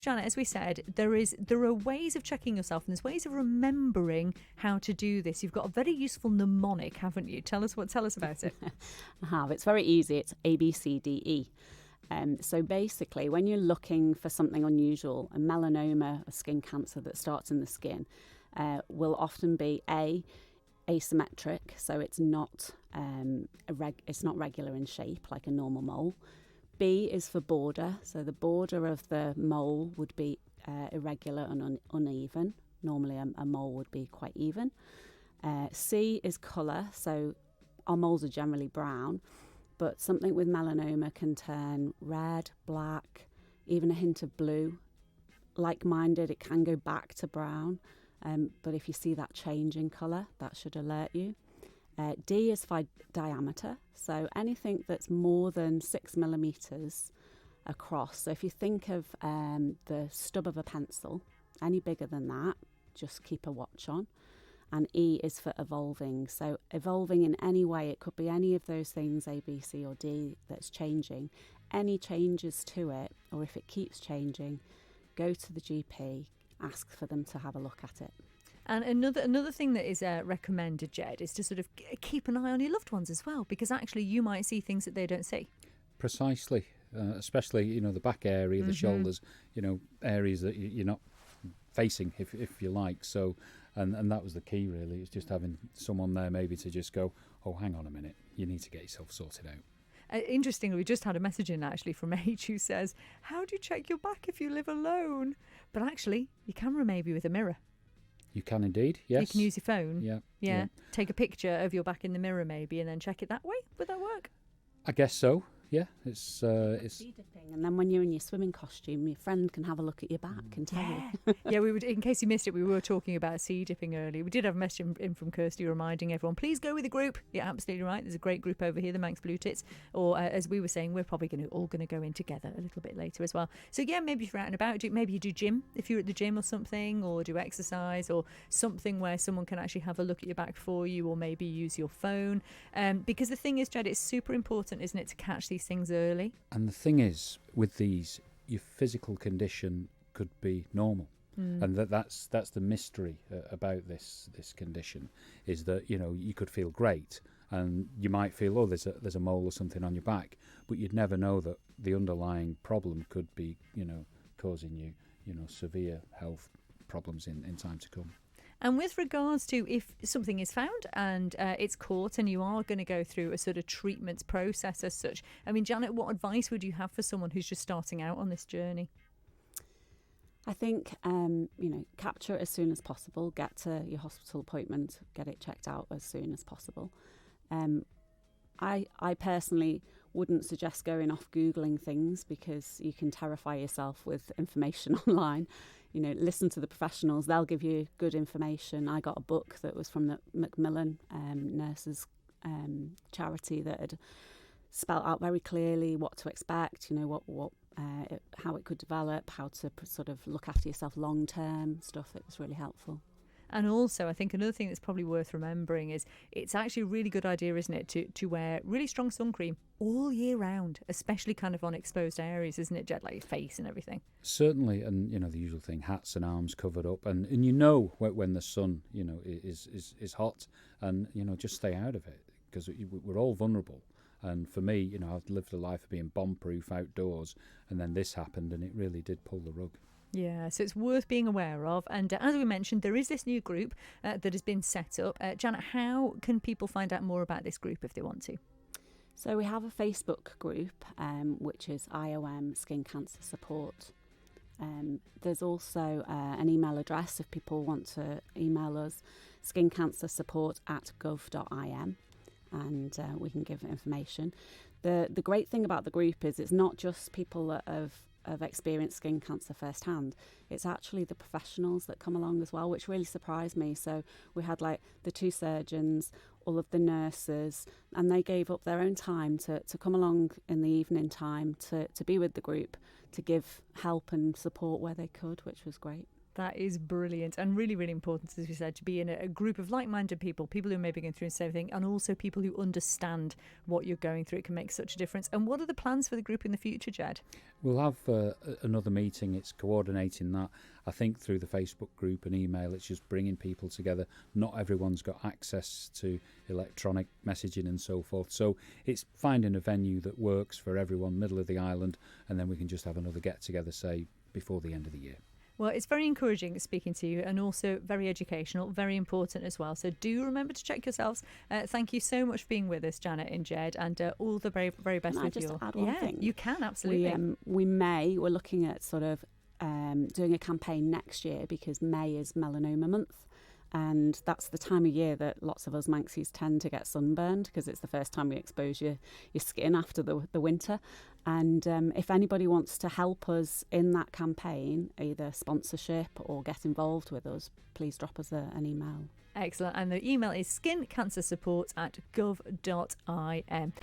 Janet, as we said, there are ways of checking yourself, and there's ways of remembering how to do this. You've got a very useful mnemonic, haven't you? Tell us about it. I have. It's very easy. It's ABCDE. So basically, when you're looking for something unusual, a melanoma, a skin cancer that starts in the skin, will often be asymmetric, so it's not regular in shape like a normal mole. B is for border, so the border of the mole would be irregular and uneven. Normally a mole would be quite even. C is colour, so our moles are generally brown, but something with melanoma can turn red, black, even a hint of blue. Like-minded, it can go back to brown, but if you see that change in colour, that should alert you. D is for diameter, so anything that's more than 6 millimetres across. So if you think of the stub of a pencil, any bigger than that, just keep a watch on. And E is for evolving. So evolving in any way, it could be any of those things, A, B, C or D, that's changing. Any changes to it, or if it keeps changing, go to the GP, ask for them to have a look at it. And another thing that is recommended, Ged, is to sort of keep an eye on your loved ones as well, because actually you might see things that they don't see. Precisely, especially the back area, the shoulders, areas that you're not facing, if you like. So, and that was the key really. It's just having someone there maybe to just go, oh, hang on a minute, you need to get yourself sorted out. Interestingly, we just had a message in actually from H who says, how do you check your back if you live alone? But actually, your camera maybe with a mirror. You can indeed, yes. You can use your phone. Yeah. Take a picture of your back in the mirror maybe and then check it that way. Would that work? I guess so. Yeah, it's sea dipping, and then when you're in your swimming costume, your friend can have a look at your back and tell you. Yeah, we would. In case you missed it, we were talking about sea dipping earlier. We did have a message in from Kirsty reminding everyone, please go with the group. You're absolutely right. There's a great group over here, the Manx Blue Tits. Or as we were saying, we're probably all going to go in together a little bit later as well. So yeah, maybe if you're out and about, maybe you do gym if you're at the gym or something, or do exercise or something where someone can actually have a look at your back for you, or maybe use your phone. Because the thing is, Jed, it's super important, isn't it, to catch these things early. And the thing is, with these, your physical condition could be normal. And that's the mystery about this condition, is that you could feel great and you might feel, oh, there's a mole or something on your back, but you'd never know that the underlying problem could be causing you severe health problems in time to come. And with regards to if something is found and it's caught and you are going to go through a sort of treatment process as such, I mean, Janet, what advice would you have for someone who's just starting out on this journey? I think, capture it as soon as possible, get to your hospital appointment, get it checked out as soon as possible. I personally wouldn't suggest going off Googling things, because you can terrify yourself with information online. Listen to the professionals, they'll give you good information. I got a book that was from the Macmillan nurses charity that had spelt out very clearly what to expect, how it could develop, how to sort of look after yourself long term, stuff that was really helpful. And also, I think another thing that's probably worth remembering is it's actually a really good idea, isn't it, to wear really strong sun cream all year round, especially kind of on exposed areas, isn't it, Jed, like your face and everything? Certainly, and the usual thing, hats and arms covered up, and when the sun is hot, and just stay out of it, because we're all vulnerable. And for me, I've lived a life of being bomb-proof outdoors, and then this happened, and it really did pull the rug. Yeah, so it's worth being aware of. And as we mentioned, there is this new group that has been set up. Janet, how can people find out more about this group if they want to? So we have a Facebook group, which is IOM Skin Cancer Support. There's also an email address if people want to email us, skincancersupport@gov.im, and we can give information. The great thing about the group is it's not just people that have experienced skin cancer firsthand. It's actually the professionals that come along as well, which really surprised me. So we had like the 2 surgeons, all of the nurses, and they gave up their own time to come along in the evening time to be with the group, to give help and support where they could, which was great. That is brilliant and really, really important, as we said, to be in a group of like-minded people who may be going through the same thing, and also people who understand what you're going through. It can make such a difference. And what are the plans for the group in the future, Ged? We'll have another meeting. It's coordinating that. I think through the Facebook group and email, it's just bringing people together. Not everyone's got access to electronic messaging and so forth. So it's finding a venue that works for everyone, middle of the island, and then we can just have another get-together, say, before the end of the year. Well, it's very encouraging speaking to you, and also very educational, very important as well. So do remember to check yourselves. Thank you so much for being with us, Janet and Ged, and all the very, very best Can I with just your... add one thing? You can, absolutely. We're looking at sort of doing a campaign next year, because May is Melanoma Month. And that's the time of year that lots of us Manxies tend to get sunburned, because it's the first time we expose your skin after the winter. And if anybody wants to help us in that campaign, either sponsorship or get involved with us, please drop us an email. Excellent. And the email is skincancersupport@gov.im.